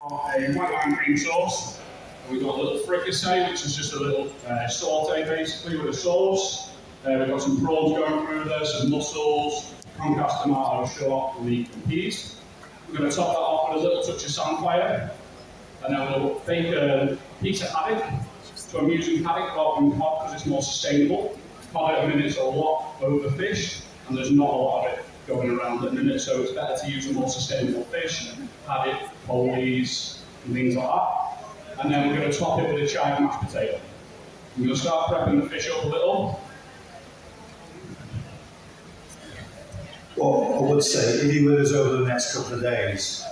A white wine cream sauce. And we've got a little fricassee, which is just a little saute basically with a sauce. We've got some prawns going through there, some mussels, concassed tomato, shallot, leek and peas. We're going to top that off with a little touch of samphire. And then we'll bake a piece of haddock. So I'm using haddock rather than cod because it's more sustainable. Cod at a minute is a lot over fish, and there's not a lot of it going around at the minute, so it's better to use a more sustainable fish, haddock, polies, and things like that. And then we're going to top it with a chive mashed potato. I'm going to start prepping the fish up a little. Well, I would say, if you're with us over the next couple of days,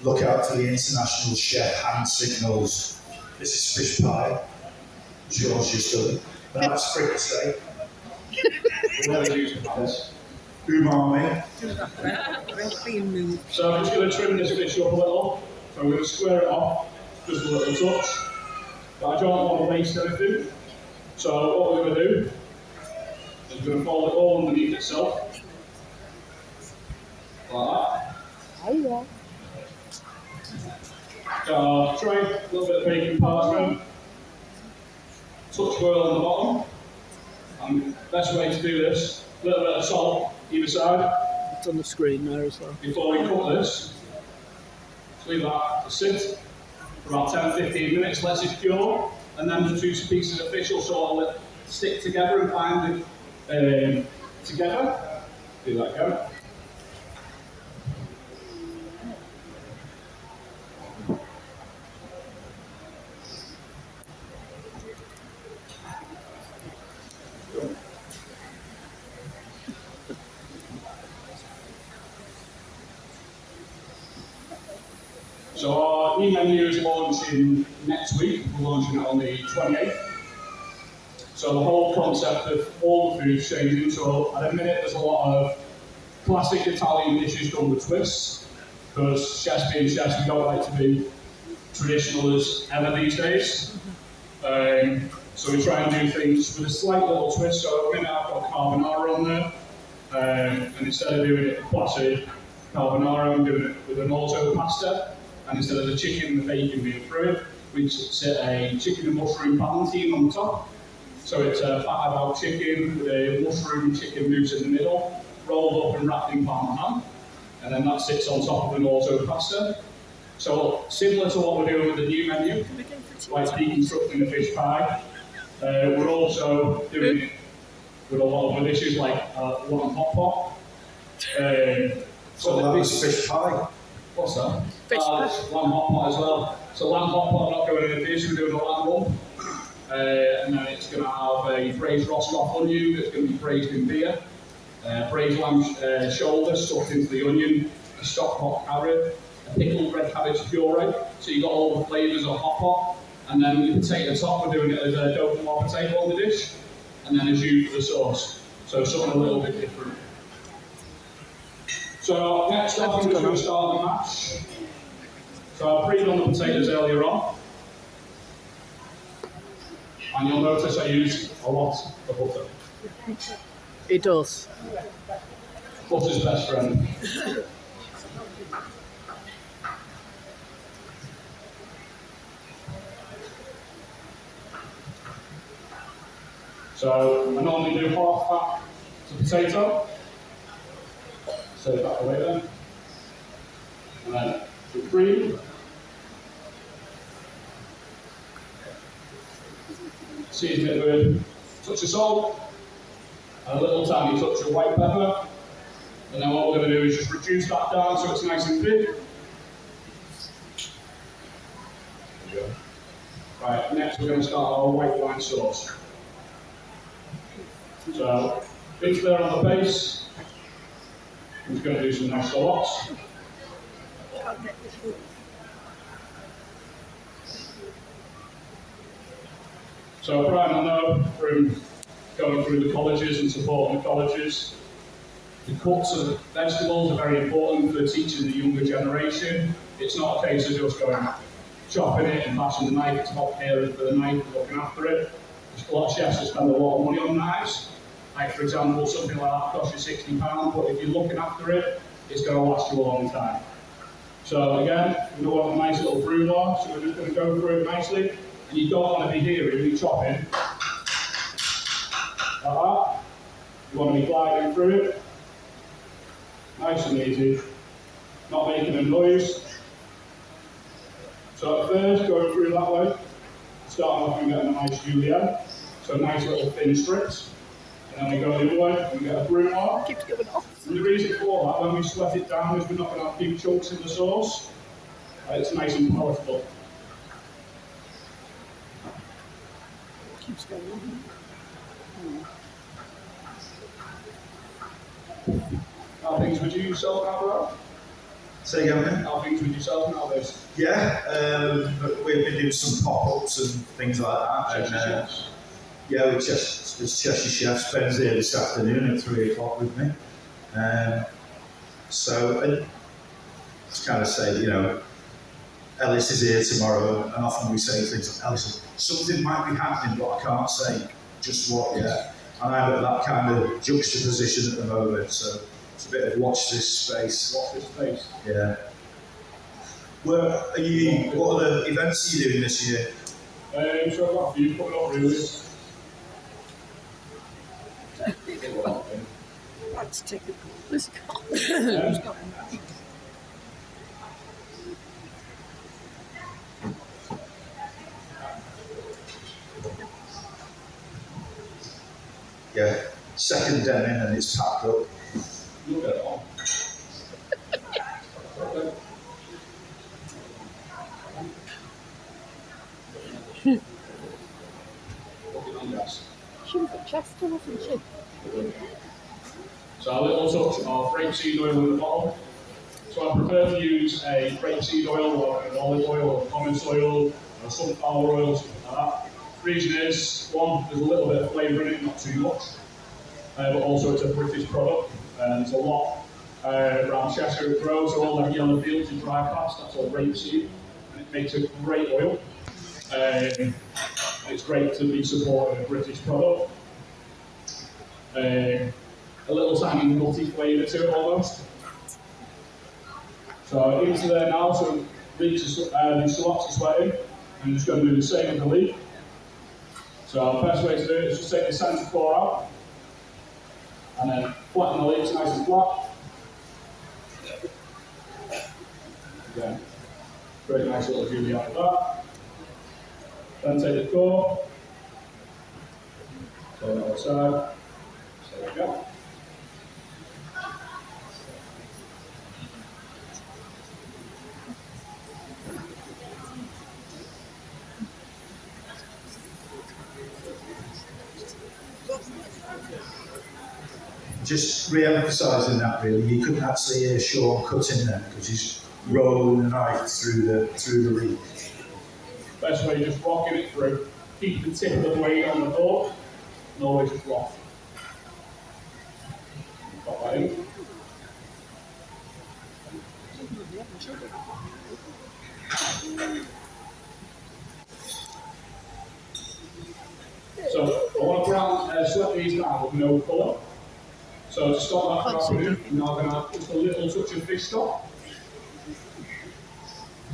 look out for the international chef hand signals. This is fish pie. George just done. That's fricassee. We'll never use the Umami. So I'm just going to trim this fish up a little. So I'm going to square it off, just a little touch. But I don't want to waste anything. So what we're going to do is we're going to fold it all underneath itself. Like that. Try a little bit of baking parchment. Touch oil on the bottom. And the best way to do this, a little bit of salt either side. It's on the screen there as well. Before we cook this, just leave that to sit for about 10-15 minutes, lets it cure, and then the two pieces of fish will sort of stick together and bind it together. Do that go. So our new menu is launching next week. We're launching it on the 28th. So the whole concept of all the food's changing. So at the minute there's a lot of classic Italian dishes done with twists. Because chefs being chefs, we don't like to be traditional as ever these days. So we try and do things with a slight little twist. So at the minute I've got carbonara on there. And instead of doing it classic carbonara, I'm doing it with an auto pasta. And instead of the chicken and the bacon being through it, we set a chicken and mushroom palatine on the top. So it's a fat about chicken with a mushroom chicken mousse in the middle, rolled up and wrapped in parmesan. And then that sits on top of an auto pasta. So similar to what we're doing with the new menu, like deconstructing the fish pie, we're also doing it with a lot of other dishes like one hot pot. So that was fish pie. What's that? Fish pie. Lamb hot pot as well. So lamb hot pot not going in a dish, we're doing a lamb one. And then it's going to have a braised Roscoff onion that's going to be braised in beer. Braised lamb shoulder stuffed into the onion, a stock pot carrot, a pickled red cabbage puree. So you've got all the flavours of hot pot. And then the potato top, we're doing it as a dauphinoise potato on the dish. And then as usual, the sauce. So something a little bit different. So next up, I'm just going to start the mash. So I pre-done the potatoes earlier on. And you'll notice I use a lot of butter. It does. Butter's best friend. So I normally do half that to potato. Save that away then. And then the cream. Season it with a touch of salt, and a little tiny touch of white pepper. And then what we're going to do is just reduce that down so it's nice and thick. There we go. Right, next we're going to start our white wine sauce. So, big there on the base. I'm just going to do some nice shallots. So Brian, I know from going through the colleges and supporting the colleges, the cuts of the vegetables are very important for teaching the younger generation. It's not a case of just going chopping it and passing the knife. It's about caring for the knife and looking after it. There's a lot of chefs that spend a lot of money on knives. Like for example, something like that costs you £60, but if you're looking after it, it's going to last you a long time. So again, we want a nice little brunoise, so we're just going to go through it nicely. And you don't want to be hearing me chopping like that. You want to be gliding through it, nice and easy, not making a noise. So at first, going through that way, starting off and getting a nice julienne, so nice little thin strips. And then we go the other way and we get a brunoise. Keeps going off. And the reason for that, when we sweat it down, is we're not going to have big chunks in the sauce. It's nice and palatable. Keeps going on. How things with you yourself now, bro? Say again, mate? How things with yourself now, this? Yeah, we've been doing some pop-ups and things like that. And, yeah, with Cheshire Chef, Ben's here this afternoon at 3 o'clock with me. So, I just kind of say, you know, Ellis is here tomorrow, and often we say things like, Ellis, something might be happening, but I can't say just what yet. And I'm at that kind of juxtaposition at the moment, so it's a bit of watch this space. Watch this space. Yeah. Where are you? What other events are you doing this year? So I've got a few coming up, really. Let's take it. Let's go. Yeah. Second den in and it's packed up. You'll get it on. She was at Chester, wasn't she? So a little touch of rapeseed oil in the bottom. So I prefer to use a rapeseed oil or an olive oil or pomace oil or sunflower oil, something like that. The reason is, one, there's a little bit of flavour in it, not too much. But also it's a British product. There's a lot around Cheshire it grows, so all that yellow fields in dry past, that's all rapeseed. And it makes a great oil. It's great to be supporting a British product. A little tiny nutty flavour to it almost. So into there now, so the shallots are sweating. I'm just going to do the same with the leek. So the best way to do it is just take the centre core out and then flatten the leeks nice and flat. Again, great nice little julienne after that. Then take the core, so on the other side. So there we go. Just re-emphasising that really, you couldn't actually hear Sean cutting there because he's rolling the knife through the leek. Best way, just rocking it through. Keep the tip of the blade on the fork, and always just rock. Got that in. So I want to sweat these down with no colour. So to stop that from happening, I'm now going to add just a little touch of fish stock.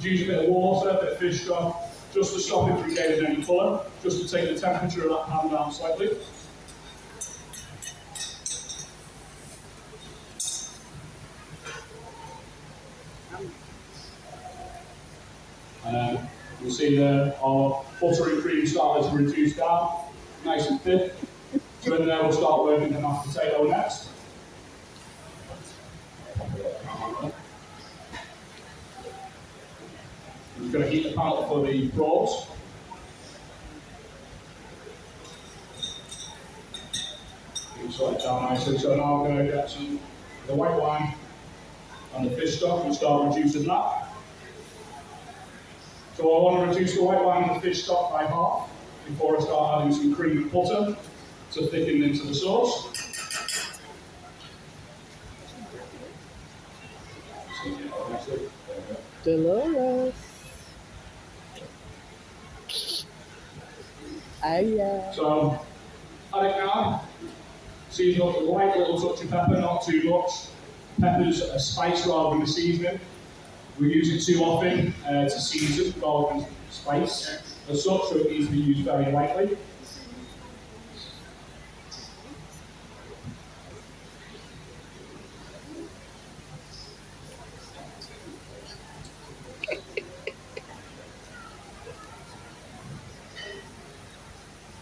Use a bit of water, a bit of fish stock, just to stop it from getting any colour, just to take the temperature of that pan down slightly. And you'll see there our butter and cream started to reduce down, nice and thick. So in there we'll start working the mashed potato next. I'm just going to heat the pan up for the prawns. Sort it down nicely. So now I'm going to get some the white wine and the fish stock and start reducing that. So I want to reduce the white wine and the fish stock by half before I start adding some cream and butter to thicken into the sauce. Dolores. Oh yeah. So add it now. Season up with a light little touch of pepper, not too much. Pepper's a spice rather than a seasoning. we use it too often to season rather than spice as such, so it needs to be used very lightly.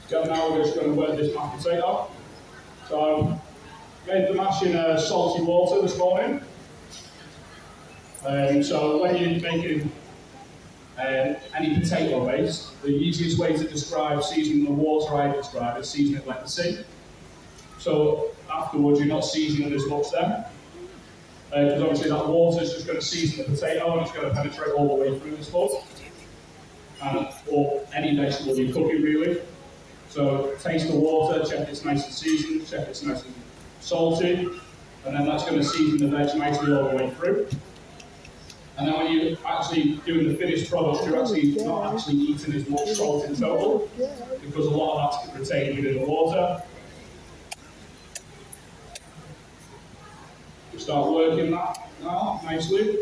So now we're just going to work this mashed potato. So I made the mash in salty water this morning. So when you're making any potato base, the easiest way to describe seasoning the water I describe is seasoning it like the sea. So afterwards you're not seasoning as much then. Because obviously that water is just going to season the potato and it's going to penetrate all the way through the spud. Or any vegetable you're cooking really. So taste the water, check it's nice and seasoned, check it's nice and salty, and then that's going to season the veg nicely all the way through. And then when you're actually doing the finished product, you're actually not actually eating as much salt in total, because a lot of that's retained within the water. You start working that now nicely.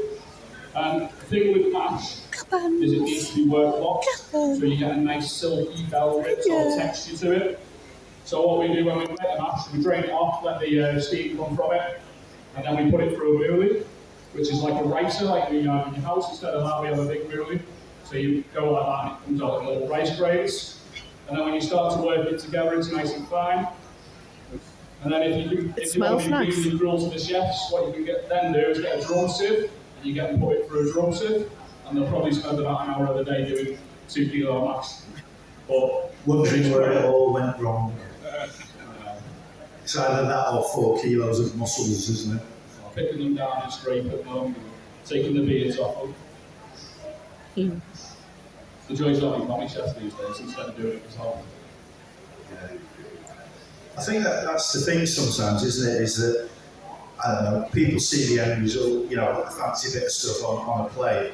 And the thing with mash is it needs to be worked locked, so you get a nice silky velvet sort of texture to it. So what we do when we make the mash, we drain it off, let the steam come from it, and then we put it through a bouillon, which is like a ricer, like you have in your house. Instead of that, we have a big bouillon. So you go like that, and it comes out in little rice grains. And then when you start to work it together, it's nice and fine. And then if you want to be really cruel to the chefs, what you can then do is get a drum sieve, and you get them put it through a drum sieve, and they'll probably spend about an hour of the day doing 2 kilo of mash. But wondering where it all went wrong. It's either that or 4 kilos of mussels, isn't it? Picking them down and scraping them, taking the beards off them. The joys of having mommy chefs these days instead of doing it yourself. I think that's the thing sometimes, isn't it? Is that I don't know, people see the end result, you know, a fancy bit of stuff on a plate,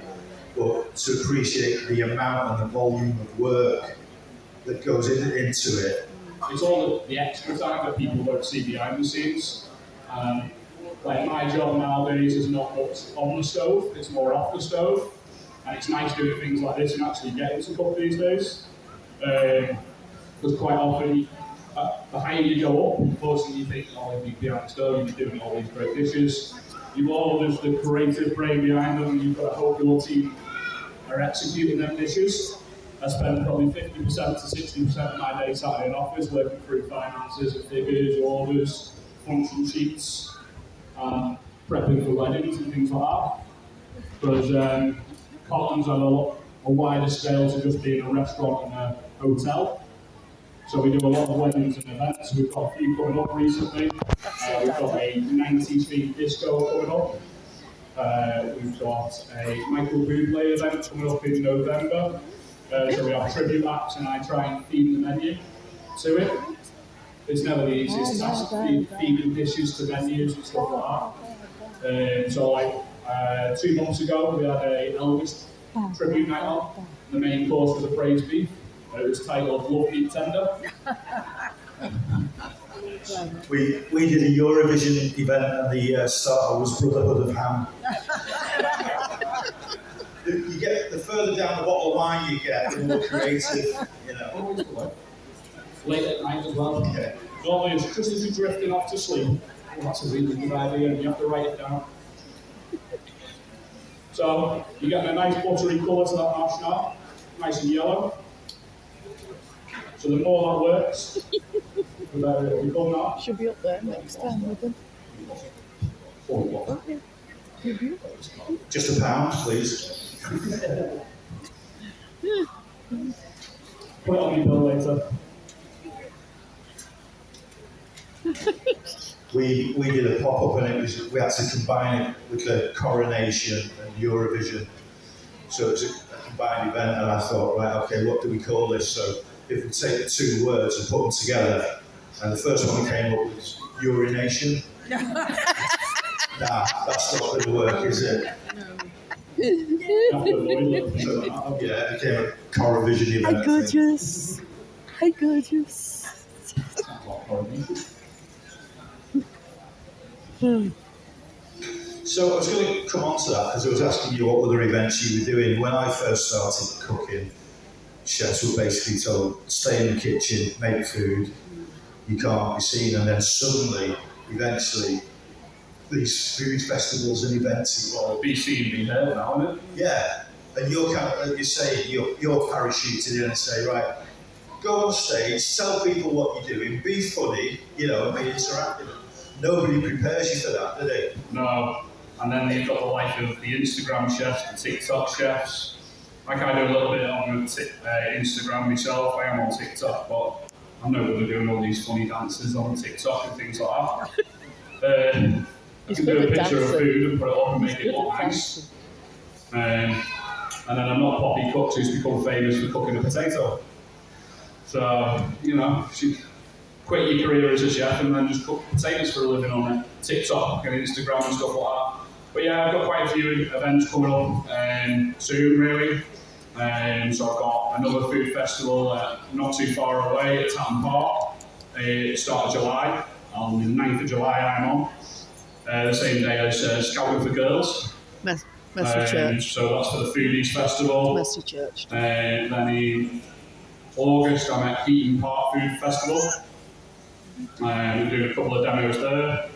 but to appreciate the amount and the volume of work that goes into it. It's all the extra time that people don't see behind the scenes. Like my job nowadays is not much on the stove, it's more off the stove. And it's nice doing things like this and actually getting to cook these days. Because quite often, the higher you go up, unfortunately you think, oh, if you're behind the stove, you're doing all these great dishes. You've all just the creative brain behind them, and you've got to hope your team are executing them dishes. I spend probably 50% to 60% of my day sat in an office working through finances, figures, orders, function sheets, prepping for weddings and things like that. Because Cotton's on a wider scale to just being a restaurant and a hotel. So we do a lot of weddings and events. We've got a few coming up recently. We've got a 90s themed disco coming up. We've got a Michael Bublé event coming up in November. So we have tribute acts and I try and theme the menu to it. It's never the easiest task, feeding dishes to menus and stuff like that. So like 2 months ago we had a Elvis tribute night on. The main course was a braised beef. It was titled Love Meat Tender. We did a Eurovision event and the starter was Brotherhood of Ham. You get the further down the bottle of wine you get, the more creative, you know. Late at night as well. Okay. Normally it's just as you're drifting off to sleep. Well, that's a really good idea and you have to write it down. So you get a nice buttery colour to that mash now, nice and yellow. So the more that works, the better it will become now. Should be up there next time with them. Okay. Just a pound, please. Put it on your bill later. We did a pop-up and we had to combine it with the Coronation and Eurovision. So it was a combined event and I thought, right, okay, what do we call this? So if we take the 2 words and put them together, and the first one that came up was urination. Nah, that's not going to work, is it? So, yeah, it became a Coronation event. Hi, gorgeous. Hi, gorgeous. So I was going to come on to that because I was asking you what other events you were doing. When I first started cooking, chefs were basically told, stay in the kitchen, make food, you can't be seen. And then suddenly, eventually, these food festivals and events evolved. Be seen, be heard now, isn't it? Yeah, and you're kind of, like you say, you're parachuted in and say, right, go on stage, tell people what you're doing, be funny, you know, and be interactive. Nobody prepares you for that, do they? No. And then you've got the life of the Instagram chefs, the TikTok chefs. Like I do a little bit on Instagram myself. I am on TikTok, but I'm no good at doing all these funny dances on TikTok and things like that. I can do a picture of food and put it up and make it look nice. And then I'm not Poppy Cooks, who's become famous for cooking a potato. So, you know, quit your career as a chef and then just cook potatoes for a living on TikTok and Instagram and stuff like that. But yeah, I've got quite a few events coming up soon, really. So I've got another food festival not too far away at Tatton Park. Start of July. On the 9th of July, I'm on. The same day as Scouting for Girls. Mercy Church. So that's for the Foodies Festival. Mercy Church. Then in August, I'm at Heaton Park Food Festival. We're doing a couple of demos there.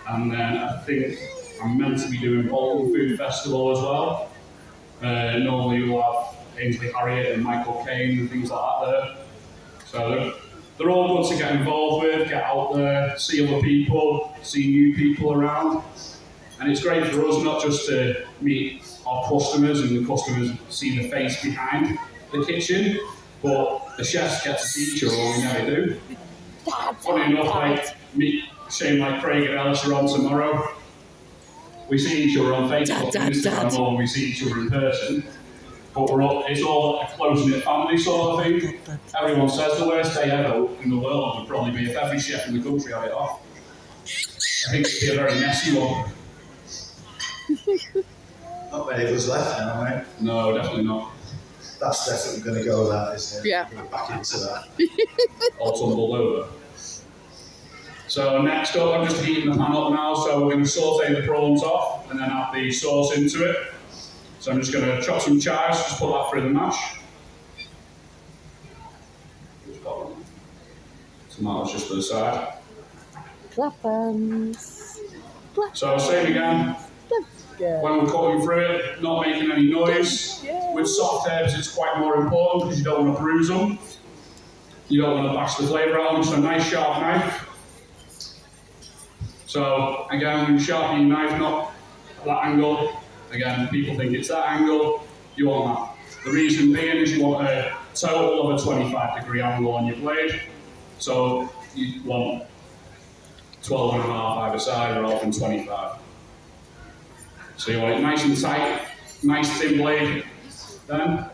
And then I think I'm meant to be doing Bolton Food Festival as well. Normally we'll have Ainsley Harriott and Michael Caine and things like that there. So they're all good to get involved with, get out there, see other people, see new people around. And it's great for us not just to meet our customers and the customers see the face behind the kitchen, but the chefs get to see each other when we never do. Funny enough, like me, Shane, like Craig and Ellis are on tomorrow. We see each other on Facebook and Instagram more than we see each other in person. But it's all a close-knit family sort of thing. Everyone says the worst day ever in the world would probably be if every chef in the country had it off. I think it'd be a very messy one. Not many of us left now, mate. No, definitely not. That's definitely going to go, that, isn't it? Yeah. Go back into that. All tumbled over. So next up, I'm just heating the pan up now, so we're going to saute the prawns off and then add the sauce into it. So I'm just going to chop some chives, just put that through the mash. Tomatoes just to the side. Clappums. So same again, when we're cutting through it, not making any noise. With soft herbs it's quite more important because you don't want to bruise them. You don't want to bash the flavour out of them, so a nice sharp knife. So again, when you sharpen your knife, not at that angle. Again, people think it's that angle, you want that. The reason being is you want a total of a 25-degree angle on your blade. So you want 12.5 either side rather than 25. So you want it nice and tight, nice thin blade then.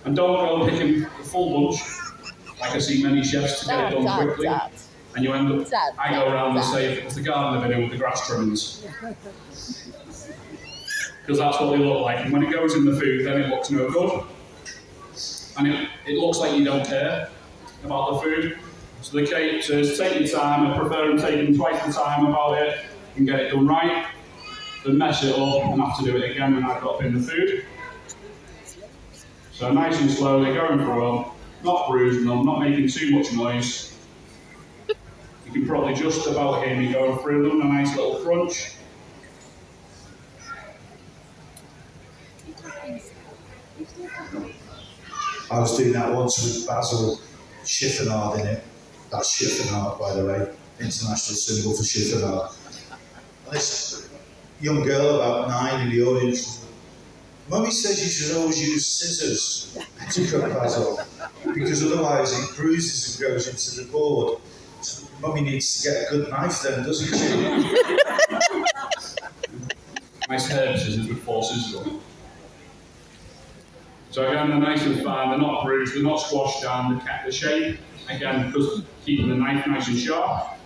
And don't go picking the full bunch, like I see many chefs to get it done quickly. And you end up, I go around and say, it's the garden living in with the grass trimmings. Because that's what they look like. And when it goes in the food, then it looks no good. And it looks like you don't care about the food. So the cake says, take your time. I prefer them taking twice the time about it and get it done right, than mess it up and have to do it again when I've got in the food. So nice and slowly going through them, not bruising them, not making too much noise. You can probably just about hear me going through them, a nice little crunch. I was doing that once with basil chiffonade in it. That's chiffonade, by the way, international symbol for chiffonade. And this young girl, about 9, in the audience, Mummy says you should always use scissors to cut basil, because otherwise it bruises and goes into the board. So Mummy needs to get a good knife then, doesn't she? Nice herb scissors with 4 scissors on it. So again, they're nice and fine, they're not bruised, they're not squashed down, they've kept the shape. Again, because keeping the knife nice and sharp.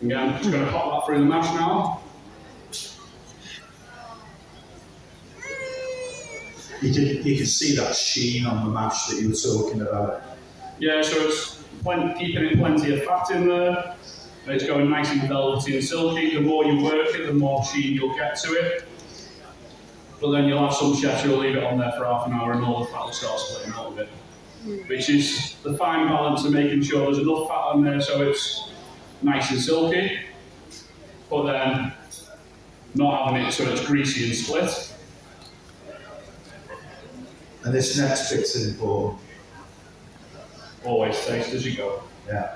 Again, just going to pop that through the mash now. You can see that sheen on the mash that you were talking about. Yeah, so it's keeping it plenty of fat in there. It's going nice and velvety and silky. The more you work it, the more sheen you'll get to it. But then you'll have some chefs who'll leave it on there for half an hour and all the fat will start splitting out of it. Which is the fine balance of making sure there's enough fat on there so it's nice and silky, but then not having it so it's greasy and split. And this next bit's important. Always taste as you go. Yeah.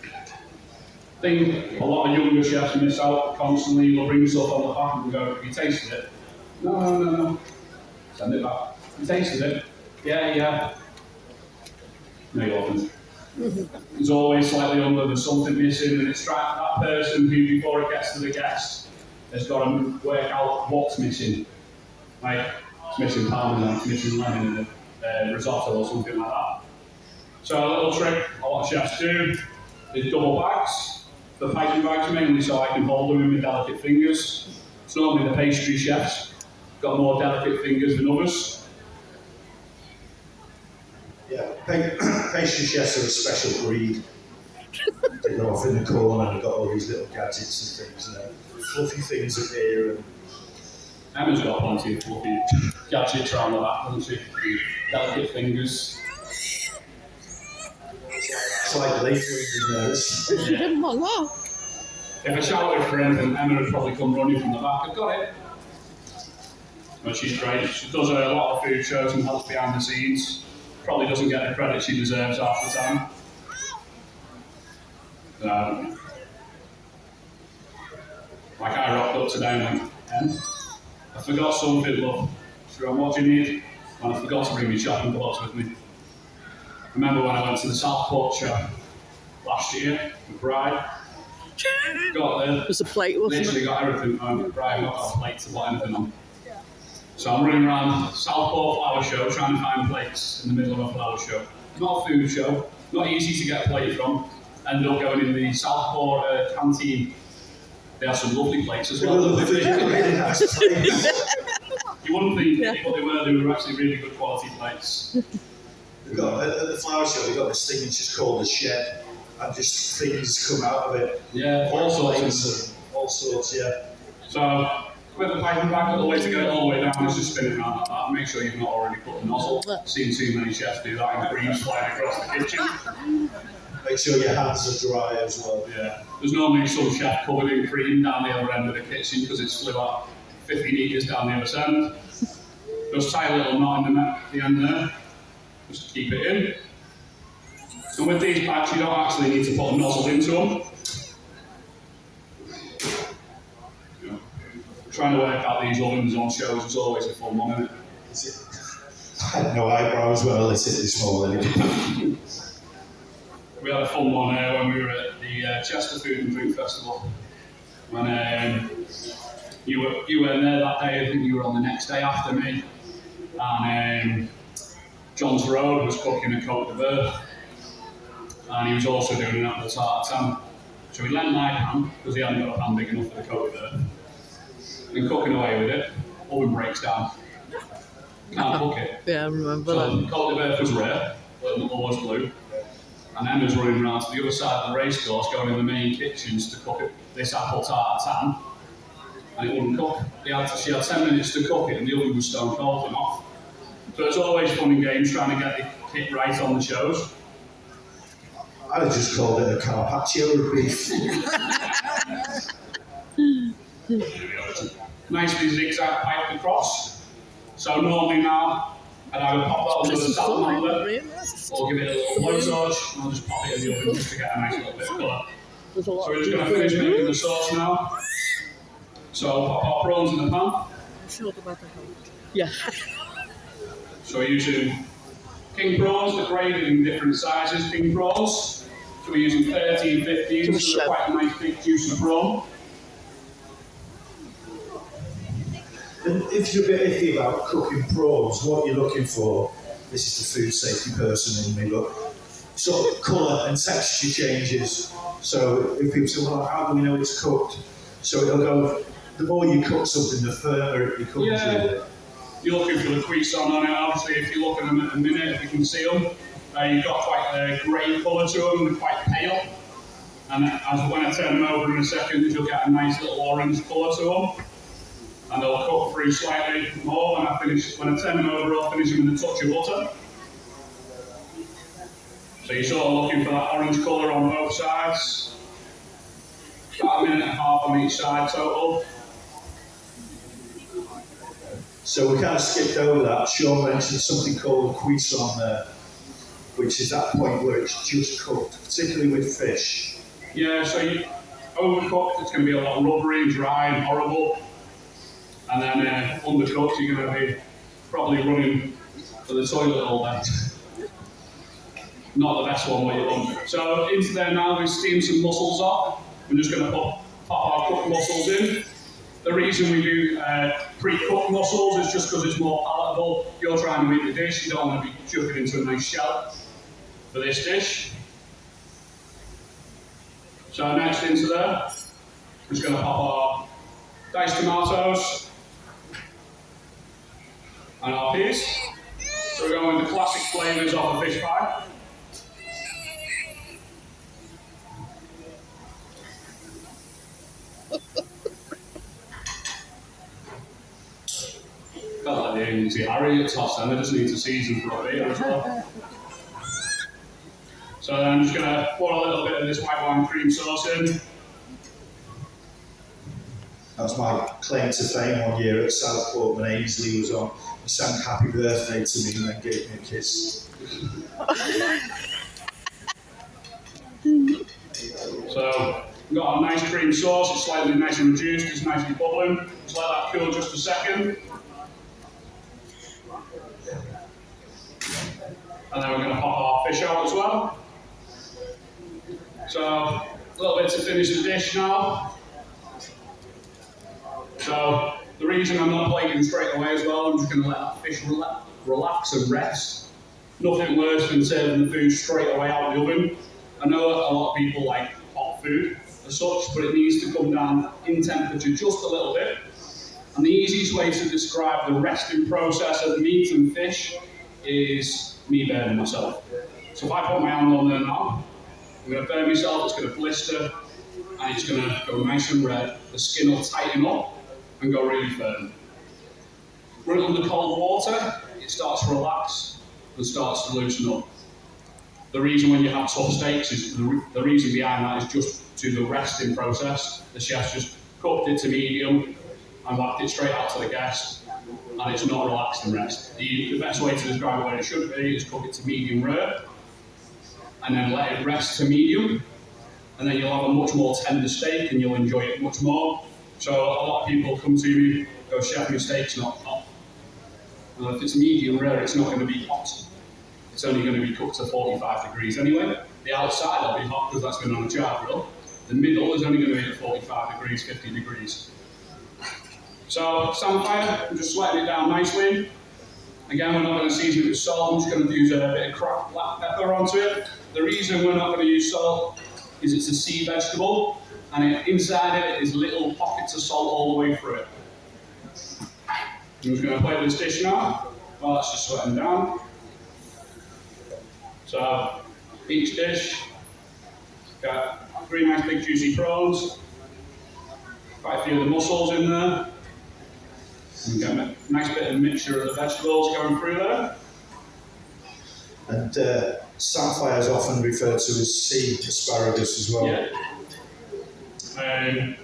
I think a lot of younger chefs miss out constantly. They'll bring stuff on the back and go, have you tasted it? No. Send it back. You tasted it? Yeah. No, you haven't. There's always slightly under, there's something missing, and it's that person who, before it gets to the guest, has got to work out what's missing. Like, it's missing parmesan, it's missing lemon in a risotto or something like that. So a little trick a lot of chefs do is double bags. The piping bags mainly so I can hold them in my delicate fingers. It's normally the pastry chefs got more delicate fingers than others. Yeah, pastry chefs are a special breed. They go off in the corner and they've got all these little gadgets and things, fluffy things appear. And Emma's got plenty of fluffy gadgets around the back, doesn't she? Delicate fingers. It's like later in the nurse. She didn't want that. If I shouted for anything, Emma would probably come running from the back. I've got it. But she's great. She does a lot of food shows and helps behind the scenes. Probably doesn't get the credit she deserves half the time. Like I rocked up today and went, I forgot something, love. She went, what do you need? And I forgot to bring me shopping clothes with me. I remember when I went to the Southport show last year with Bride. Got there. There's a plate, wasn't Literally it? got everything home. Bride not got a plate to put anything on. So I'm running around Southport Flower Show trying to find plates in the middle of a flower show. Not a food show, not easy to get a plate from. Ended up going in the Southport canteen. They have some lovely plates as well. Really nice plates. You wouldn't think, but they were actually really good quality plates. They've got, at the flower show, they've got this thing which is called a shed, and just things come out of it. Yeah, all sorts. All sorts, yeah. So, with the piping back, the way to get it all the way down is just spin it around like that. Make sure you've not already put the nozzle. Seen too many chefs do that and creams flying across the kitchen. Make sure your hands are dry as well. Yeah. There's normally some chef covered in cream down the other end of the kitchen because it's flew out 50 metres down the other end. Just tie a little knot in the end there. Just keep it in. And with these packs, you don't actually need to put a nozzle into them. Trying to work out these ovens on shows is always a fun one, isn't it? I had no eyebrows when I lit it this morning. We had a fun one when we were at the Chester Food and Drink Festival. When you weren't there that day, I think you were on the next day after me. And John's Road was cooking a Côte de Boeuf. And he was also doing an apple tartare. So he lent my pan, because he hadn't got a pan big enough for the Côte de Boeuf. And cooking away with it, oven breaks down. Can't cook it. Yeah, I remember So that. Côte de Boeuf was rare, but the was blue. And Emma's running around to the other side of the racecourse, going in the main kitchens to cook it, this apple tartare, and it wouldn't cook. She had 10 minutes to cook it, and the oven was stone cold and off. So it's always fun and games trying to get the kit right on the shows. I'd have just called it a carpaccio of beef. Nicely zigzag piped across. So normally now, I'd either pop that under the salamander, or give it a little blowtorch, and I'll just pop it in the oven just to get a nice little bit of colour. So we're just going to finish making the sauce now. So pop our prawns in the pan. Yeah. So we're using king prawns, they're graded in different sizes, king prawns. So we're using 13, 15, so they're quite a nice big juicy prawn. And if you're a bit iffy about cooking prawns, what you're looking for, this is the food safety person in me, look, sort of colour and texture changes. So if people say, well, how do we know it's cooked? So it'll go, the more you cook something, the firmer it becomes. Yeah. You're looking for the cuisson on it. Obviously, if you look at them at a minute, if you can see them, you've got quite a grey colour to them, they're quite pale. And when I turn them over in a second, you'll get a nice little orange colour to them. And they'll cook through slightly more. When I turn them over, I'll finish them with a touch of butter. So you're sort of looking for that orange colour on both sides. About a minute and a half on each side total. So we kind of skipped over that. Sean mentioned something called a cuisson there, which is that point where it's just cooked, particularly with fish. Yeah, so you overcooked, it's going to be a lot rubbery, dry and horrible. And then undercooked, you're going to be probably running for the toilet all day. Not the best one what you're on. So into there now, we steam some mussels off. We're just going to pop our cooked mussels in. The reason we do pre-cooked mussels is just because it's more palatable. If you're trying to eat the dish, you don't want to be chucking into a nice shell for this dish. So next into there, we're just going to pop our diced tomatoes and our peas. So we're going with the classic flavours of a fish pie. Felt like the agency Harry at toss then, I just need to season for a bit as well. So then I'm just going to pour a little bit of this white wine cream sauce in. That was my claim to fame one year at Southport when Ainsley was on. He sang happy birthday to me and then gave me a kiss. So we've got our nice cream sauce, it's slightly nice and reduced, it's nicely bubbling. Just let that cool just a second. And then we're going to pop our fish out as well. So a little bit to finish the dish now. So the reason I'm not plating straight away as well, I'm just going to let that fish relax and rest. Nothing worse than serving the food straight away out of the oven. I know a lot of people like hot food as such, but it needs to come down in temperature just a little bit. And the easiest way to describe the resting process of meat and fish is me burning myself. So if I put my hand on there now, I'm going to burn myself, it's going to blister, and it's going to go nice and red. The skin will tighten up and go really firm. Run it under cold water, it starts to relax and starts to loosen up. The reason when you have tough steaks is the reason behind that is just to the resting process. The chef's just cooked it to medium and whacked it straight out to the guest, and it's not relaxed and rest. The best way to describe it where it should be is cook it to medium rare, and then let it rest to medium, and then you'll have a much more tender steak and you'll enjoy it much more. So a lot of people come to me, go, chef, your steak's not hot. Well, if it's medium rare, it's not going to be hot. It's only going to be cooked to 45 degrees anyway. The outside will be hot because that's been on a char grill. The middle is only going to be at 45 degrees, 50 degrees. So samphire, I'm just letting it down nicely. Again, we're not going to season it with salt, I'm just going to use a bit of cracked black pepper onto it. The reason we're not going to use salt is it's a sea vegetable, and inside it is little pockets of salt all the way through it. I'm just going to plate this dish now while it's just sweating down. So each dish, got 3 nice big juicy prawns, quite a few of the mussels in there. And get a nice bit of mixture of the vegetables going through there. And samphire is often referred to as sea asparagus as well. Yeah. And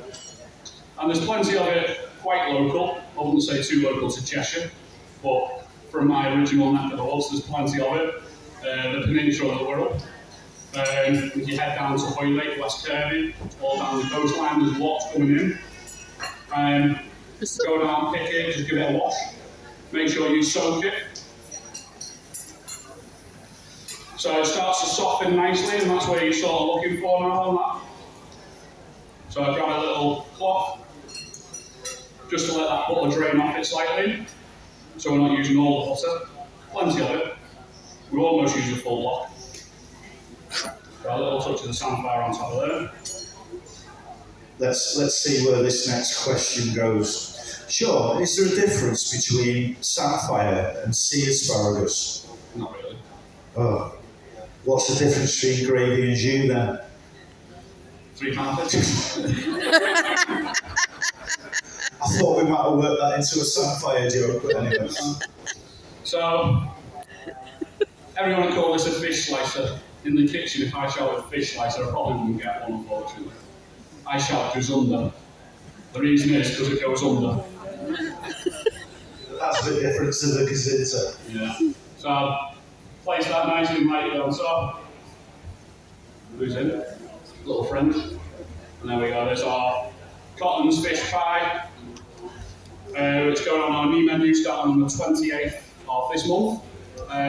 there's plenty of it quite local. I wouldn't say too local to Cheshire, but from my original neck of the woods, there's plenty of it. The peninsula of the world. If you head down to Hoylake, West Kirby, all down the coastline, there's lots coming in. Go down, pick it, just give it a wash. Make sure you soak it. So it starts to soften nicely, and that's what you're sort of looking for now on that. So I grab a little cloth, just to let that butter drain off it slightly. So we're not using all the butter, plenty of it. We almost use a full block. Got a little touch of the samphire on top of there. Let's see where this next question goes. Sean, is there a difference between samphire and sea asparagus? Not really. Oh, what's the difference between gravy and jus then? £3.50. I thought we might have worked that into a sapphire joke, but anyway. So, everyone would call this a fish slicer. In the kitchen, if I shouted fish slicer, I probably wouldn't get one, unfortunately. I shout gazunder. The reason is because it goes under. That's a bit different to the gazinta. Yeah. So, place that nicely and lightly on top. Who's in? Little friend. And there we go, there's our Cotton's fish pie. It's going on our new menu starting on the 28th of this month.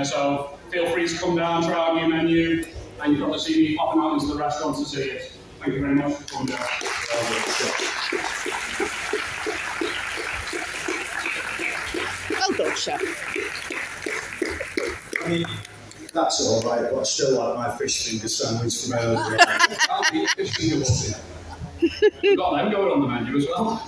So feel free to come down, try our new menu, and you'll probably see me popping out into the restaurant to see it. Thank you very much for coming down. Well done, chef. I mean, that's all right, but I still like my fish finger sandwich from earlier. I'll be fish finger. We've got them going on the menu as well.